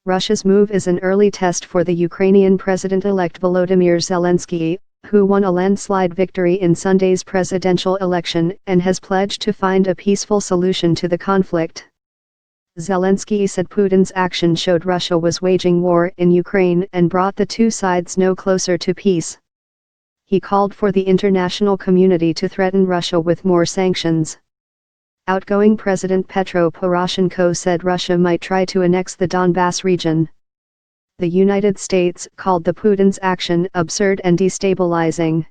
Russia's move is an early test for the Ukrainian president-elect Volodymyr Zelenskiy, who won a landslide victory in Sunday's presidential election and has pledged to find a peaceful solution to the conflict. Zelensky said Putin's action showed Russia was waging war in Ukraine and brought the two sides no closer to peace. He called for the international community to threaten Russia with more sanctions. Outgoing President Petro Poroshenko said Russia might try to annex the Donbass region. The United States called the Putin's action absurd and destabilizing.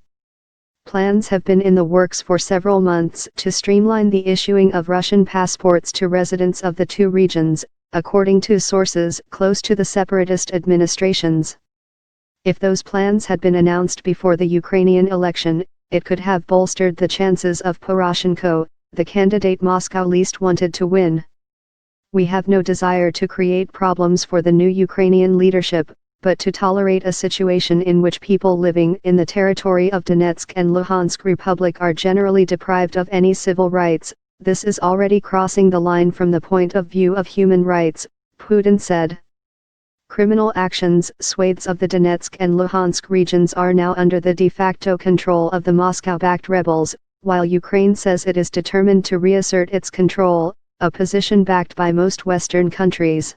Plans have been in the works for several months to streamline the issuing of Russian passports to residents of the two regions, according to sources close to the separatist administrations. If those plans had been announced before the Ukrainian election, it could have bolstered the chances of Poroshenko, the candidate Moscow least wanted to win. We have no desire to create problems for the new Ukrainian leadership, but to tolerate a situation in which people living in the territory of Donetsk and Luhansk Republic are generally deprived of any civil rights. This is already crossing the line from the point of view of human rights, Putin said. Criminal actions. Swathes of the Donetsk and Luhansk regions are now under the de facto control of the Moscow-backed rebels, while Ukraine says it is determined to reassert its control, a position backed by most Western countries.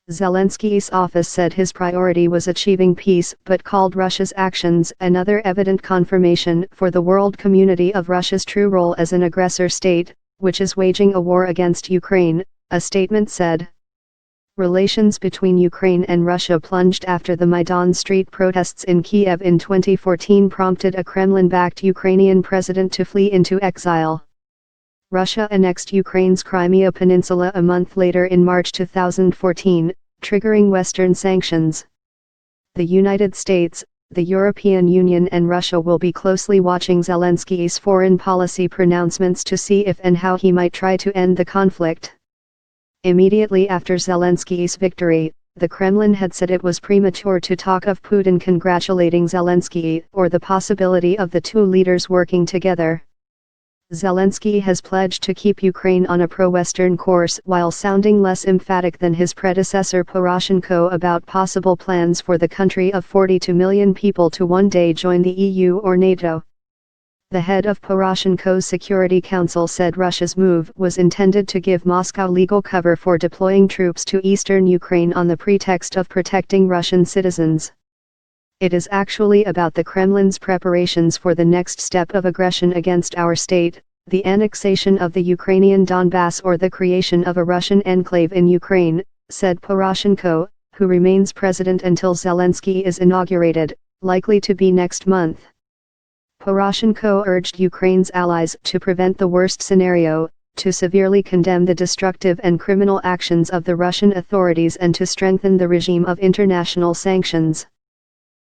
Zelenskyy's office said his priority was achieving peace but called Russia's actions another evident confirmation for the world community of Russia's true role as an aggressor state, which is waging a war against Ukraine, a statement said. Relations between Ukraine and Russia plunged after the Maidan Street protests in Kiev in 2014 prompted a Kremlin-backed Ukrainian president to flee into exile. Russia annexed Ukraine's Crimea Peninsula a month later in March 2014, triggering Western sanctions. The United States, the European Union and Russia will be closely watching Zelenskyy's foreign policy pronouncements to see if and how he might try to end the conflict. Immediately after Zelenskyy's victory, the Kremlin had said it was premature to talk of Putin congratulating Zelenskyy or the possibility of the two leaders working together. Zelenskyy has pledged to keep Ukraine on a pro-Western course while sounding less emphatic than his predecessor Poroshenko about possible plans for the country of 42 million people to one day join the EU or NATO. The head of Poroshenko's Security Council said Russia's move was intended to give Moscow legal cover for deploying troops to eastern Ukraine on the pretext of protecting Russian citizens. It is actually about the Kremlin's preparations for the next step of aggression against our state, the annexation of the Ukrainian Donbass or the creation of a Russian enclave in Ukraine, said Poroshenko, who remains president until Zelenskyy is inaugurated, likely to be next month. Poroshenko urged Ukraine's allies to prevent the worst scenario, to severely condemn the destructive and criminal actions of the Russian authorities and to strengthen the regime of international sanctions.